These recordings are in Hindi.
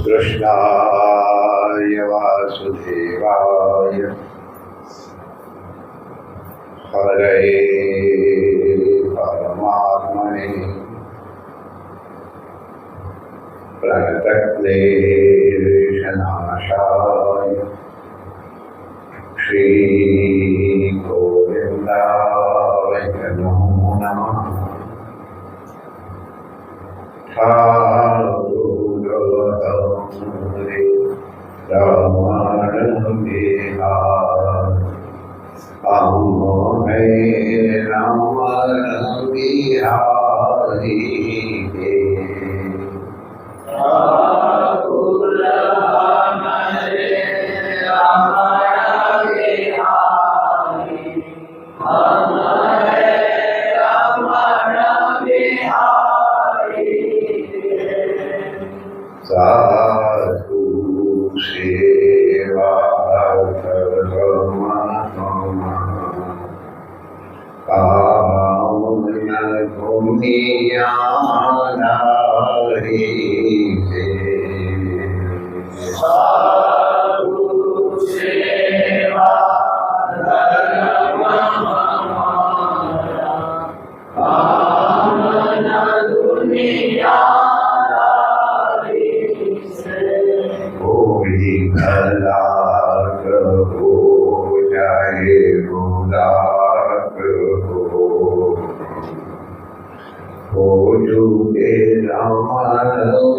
कृष्णाय वासुदेवाय हरये परमात्मने प्रणतक्लेशनाशाय श्रीगोविन्दाय नमो नमः। ठाकुरवन्दे रमणमेहा अम्मे रमणबिहारी साधु सेवा कामना भूमियानारी साधु सेवा कामना दुनिया भला हो जाए बुलाक हो चुके रमण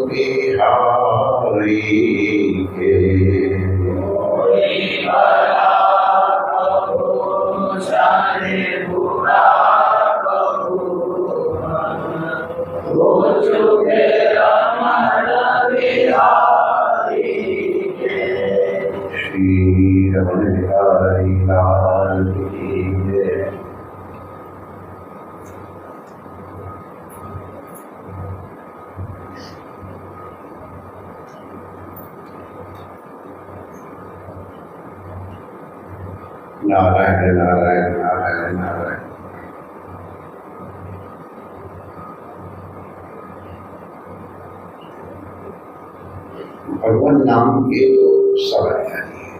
बिहारी के रमण बिहारी लाल की जय। नारायण नारायण नारायण नारायण। भगवान नाम के तो सब अधिकारी है।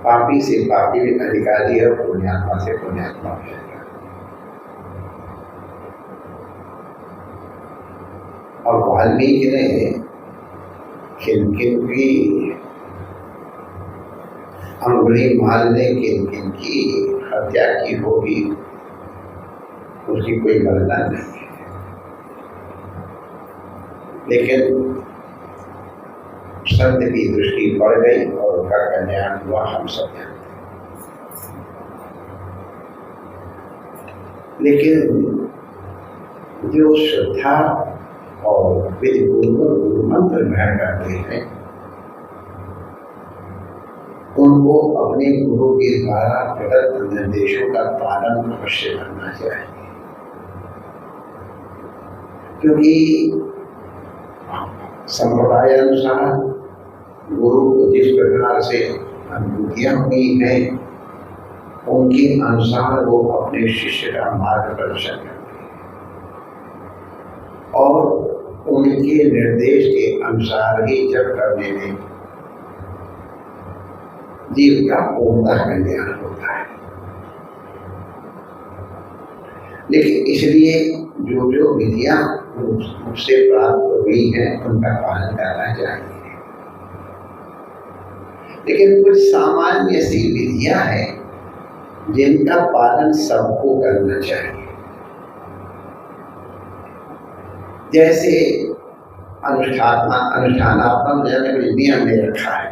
पापी से पापी अधिकारी है, पुण्यात्मा से पुण्यात्मा भी है। और वाल्मीकि ने किन किन की अंगुली माल ने किन किन की हत्या की होगी उसकी कोई गणना नहीं है, लेकिन सत्य की दृष्टि पड़ गई और उनका कल्याण हुआ। हम सब जानते हैं। लेकिन जो श्रद्धा और विधिपूर्वक गुरु मंत्र ग्रहण करते हैं उनको अपने गुरु के द्वारा प्रदत्त निर्देशों का पालन अवश्य करना चाहिए, क्योंकि संप्रदाय अनुसार गुरु को जिस प्रकार से अनुभूतियां हुई हैं उनके अनुसार वो अपने शिष्य का मार्गदर्शन करते हैं और उनके निर्देश के अनुसार ही जब करने में जीव का पूर्णतः कल्याण होता है। लेकिन इसलिए जो जो विधियां उससे प्राप्त हुई हैं उनका पालन करना चाहिए। लेकिन कुछ सामान्य सी विधियां हैं जिनका पालन सबको करना चाहिए। जैसे अनुष्ठानात्मक जैसे नियम ने रखा है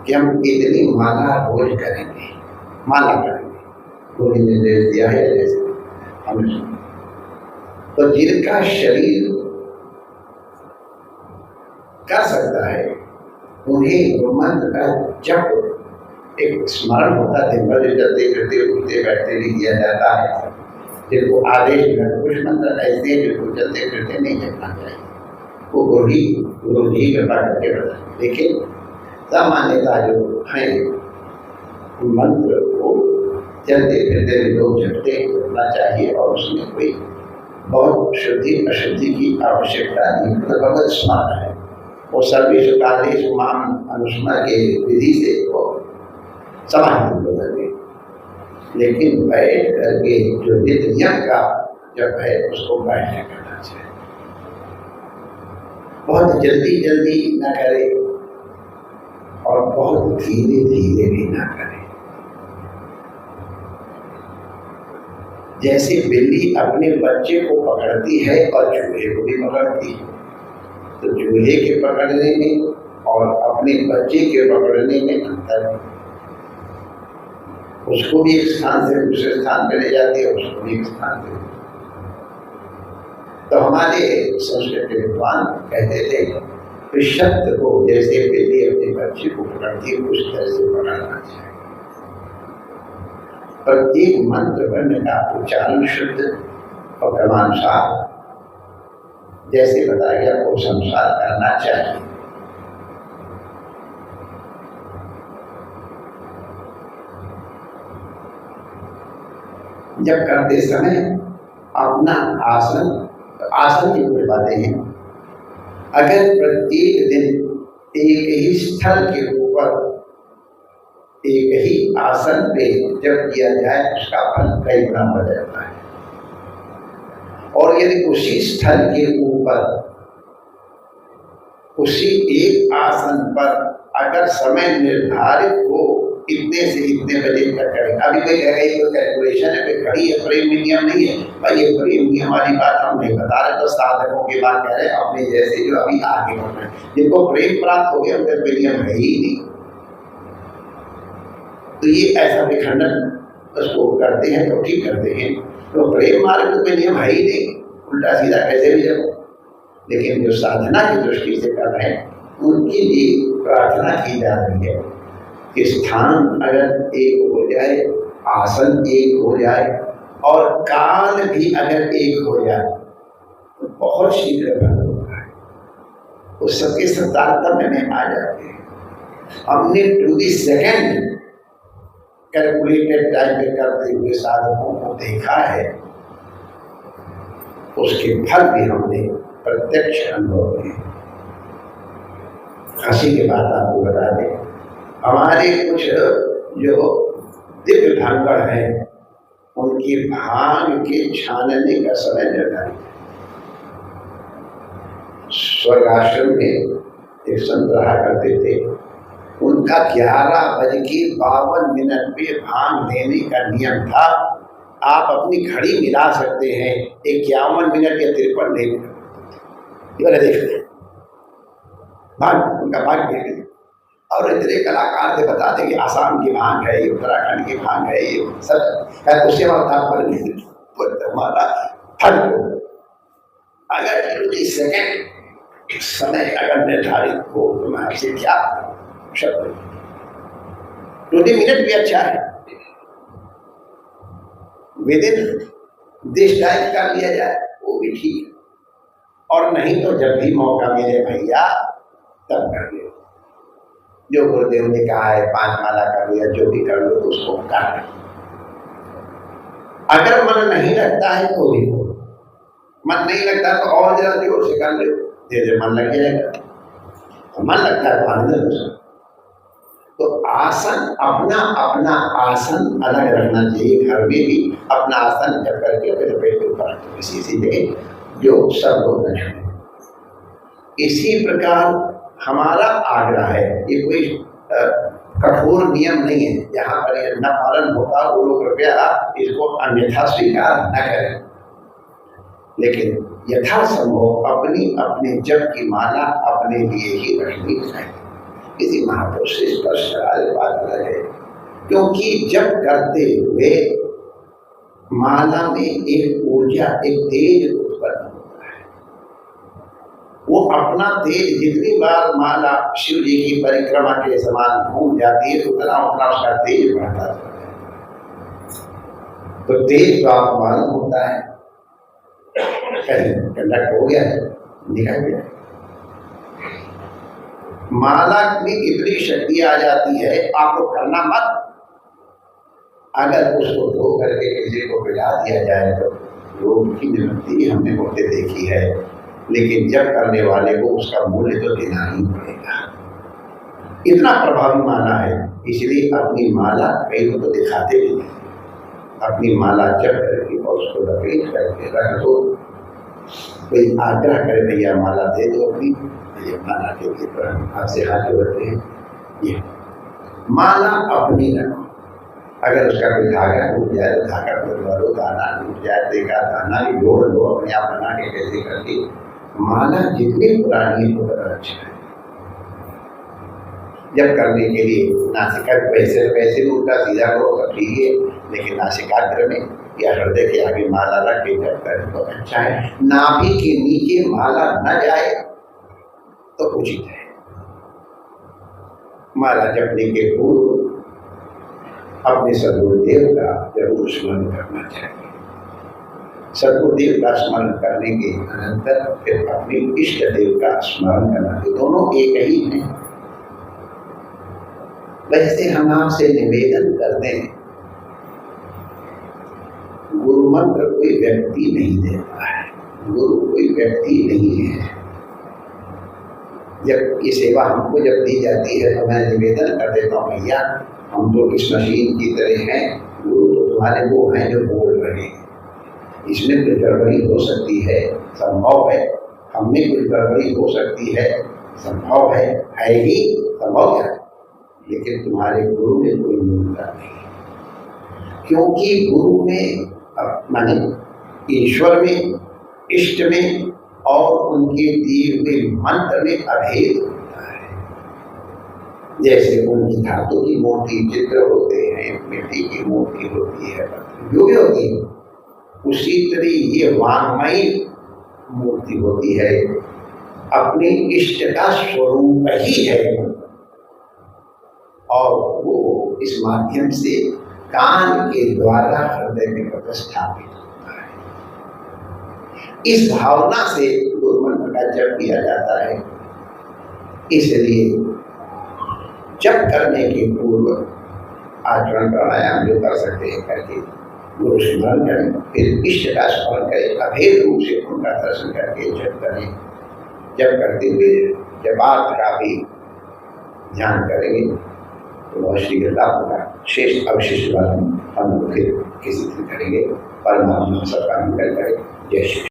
कि हम इतनी माला रोज करेंगे, माला करेंगे, गुरु ने निर्देश दिया है। जैसे हम तो जिनका शरीर कर सकता है उन्हें मंत्र का जप एक स्मरण होता है, दिन भर चलते फिरते उठते बैठते भी किया जाता है। जिनको आदेश कुछ मंत्र ऐसे जिनको चलते फिरते नहीं जपना चाहिए, वो गुरु जी कृपा करके बताए। लेकिन सामान्यता जो है मंत्र को चलते फिरते भी लोग झपटे करना चाहिए और उसमें कोई बहुत शुद्धि अशुद्धि की आवश्यकता नहीं। मतलब भगवत स्मरण है, वो सर्वेषु कालेषु माम अनुस्मर के विधि से वो समाहित हो गए। लेकिन बैठ करके जो नित्य नियम का जब है उसको बैठ के करना चाहिए। बहुत जल्दी जल्दी ना करे और बहुत धीरे धीरे भी ना करे। जैसे बिल्ली अपने बच्चे को पकड़ती है और चूहे को भी पकड़ती है, तो चूहे के पकड़ने में और अपने बच्चे के पकड़ने में अंतर है। उसको भी एक स्थान से दूसरे स्थान पे ले जाती है, उसको भी एक स्थान पे। तो हमारे संस्कृत के विद्वान कहते थे कि शब्द को जैसे बिल्ली अपने बच्चे को पकड़ती है उस तरह से पकड़ना चाहिए। प्रत्येक मंत्र वर्ण का उच्चारण शुद्ध और क्रमानुसार जैसे बताया गया वो संसार करना चाहिए। जब करते समय अपना आसन की कोई बातें हैं। अगर प्रत्येक दिन एक ही स्थल के ऊपर एक ही आसन पे जब किया जाए उसका फल कई गुना बढ़ जाता है। और यदि उसी स्थल के ऊपर उसी एक आसन पर अगर समय निर्धारित हो इतने से इतने बजे तक करें। अभी कोई कह रही है कैलकुलेशन है, कोई खड़ी है, प्रेम नियम नहीं है भाई, ये प्रेम नियम वाली बात हम नहीं बता रहे, तो साधकों की बात कह रहे हैं अपने जैसे जो अभी आगे बढ़ रहे हैं, जिनको प्रेम प्राप्त हो गया उनका कोई नियम है ही नहीं। तो ये ऐसा विखंडन उसको करते हैं तो ठीक करते हैं, तो प्रेम मार्ग तो कोई नियम है ही नहीं, उल्टा सीधा कैसे भी जाओ। लेकिन जो साधना की दृष्टि से कर रहे हैं उनके लिए प्रार्थना की जा रही है कि स्थान अगर एक हो जाए, आसन एक हो जाए और काल भी अगर एक हो जाए तो बहुत शीघ्र बंद होता है, उस सबके सब तारतम्य में आ जाते हैं। हमने to the second calculated time पे करते हुए साधकों को देखा है, उसके फल भी हमने प्रत्यक्ष अनुभव किए। हंसी की बात आपको बता दें, हमारे कुछ जो दिव्य भांगड़ हैं उनकी भांग के छानने का समय निर्धारित है। स्वर्गाश्रम में एक संत रहा करते थे, उनका 11:52 पे भांग लेने का नियम था। आप अपनी घड़ी मिला सकते हैं, 51 मिनट या 53 नहीं मिनट देखते भांग, उनका भांग नहीं। और इतने कलाकार थे, बताते कि आसाम की भांग है, ये उत्तराखंड की भांग है, ये सब है। उसके बाद हमारा फर्क अगर सेकेंड समय अगर निर्धारित हो तो मैं आपसे क्या शब्द 20 मिनट भी अच्छा है, विद इन दिस टाइम कर लिया जाए वो भी ठीक है। और नहीं तो जब भी मौका मिले भैया तब कर ले। जो गुरुदेव ने कहा है 5 माला कर लिया, जो भी कर लो तो उसको कर लो। अगर मन नहीं लगता है तो भी हो, मन नहीं लगता तो और जरा जोर से कर लो, धीरे मन लग जाएगा। तो मन लगता है तो आनंद। तो आसन अपना अपना आसन अलग रखना चाहिए। घर में भी अपना आसन जब करके अपने पेट के ऊपर किसी जगह जो सब लोग न छूए। इसी प्रकार हमारा आग्रह है, ये कोई कठोर नियम नहीं है, जहाँ पर यह न पालन होता वो लोग कृपया इसको अन्यथा स्वीकार न करें। लेकिन यथासंभव अपनी अपने जप की माला अपने लिए ही रखनी चाहिए। किसी महापुरुष से स्पर्श बात है, क्योंकि जप करते हुए माला में एक ऊर्जा, एक तेज उत्पन्न होता है। वो अपना तेज जितनी बार माला शिव जी की परिक्रमा के समान घूम जाती है उतना उतना उसका तेज बढ़ता जाता है। तो तेज तो आप मालूम होता है कहीं कंडक्ट हो गया है, निकल गया। माला में इतनी शक्ति आ जाती है, आपको करना मत, अगर उसको धो करके किसी को पिला दिया जाए तो रोग की निवृत्ति हमने होते देखी है, लेकिन जप करने वाले को उसका मूल्य तो देना ही पड़ेगा। इतना प्रभावी माला है, इसलिए अपनी माला कई लोग तो दिखाते भी नहीं। अपनी माला जप करके और उसको लपेट करके रख दो। कोई आग्रह करे भैया माला दे दो अपनी, ये माला के लिए पर हम आपसे हाथ जोड़ते हैं। ये माला अपनी रखो, अगर उसका कोई धागा टूट जाए तो धागा बदलवा लो, दाना टूट जाए तो एक दाना भी जोड़ लो, अपने आप बना के कैसे करके। माला जितनी पुरानी है उतना अच्छा है। जब करने के लिए नासिका पैसे में उल्टा सीधा करो तो ठीक है, लेकिन नासिकाग्र में या हृदय के आगे माला रख के जब करें तो अच्छा है। नाभि के नीचे माला न जाए तो उचित है। माला जपने के पूर्व अपने सदगुरुदेव का जरूर स्मरण करना चाहिए। सदगुरुदेव का स्मरण करने के अनंतर फिर अपने इष्ट देव का स्मरण करना, दोनों एक ही हैं। वैसे हम आपसे निवेदन करते हैं, गुरु मंत्र कोई व्यक्ति नहीं देता है, गुरु कोई व्यक्ति नहीं है। जब ये सेवा हमको जब दी जाती है तो मैं निवेदन कर देता हूँ, भैया हम तो इस मशीन की तरह हैं, गुरु तो तुम्हारे वो हैं जो बोल रहे हैं। इसमें कुछ गड़बड़ी हो सकती है, संभव है। हम में कुछ गड़बड़ी हो सकती है, संभव है ही, संभव है, लेकिन तुम्हारे गुरु में कोई न्यूनता नहीं, क्योंकि गुरु में माने ईश्वर में, इष्ट में और उनके दिए हुए मंत्र में अभेद होता है। जैसे उनकी धातु की मूर्ति चित्र होते हैं, मिट्टी की मूर्ति होती है, जो भी होती है, उसी तरह ये वांगमयी मूर्ति होती है, अपने इष्ट का स्वरूप ही है और वो इस माध्यम से कान के द्वारा हृदय में प्रतिष्ठापित होता है। इस भावना से गुरु मंत्र का जप किया जाता है। इसलिए जप करने के पूर्व आचरण प्राणायाम जो कर सकते हैं करके गुरु स्मरण करें, फिर इष्ट का स्मरण करें, अभेद रूप से उनका दर्शन करके जप करें। जप करते हुए जपार्थ का भी ध्यान करेंगे तो बहुत शीघ्र लाभ होगा। शेष अवशिष्ट बात हम फिर किसी दिन करेंगे। परमात्मा सबका मंगल करें। जय श्री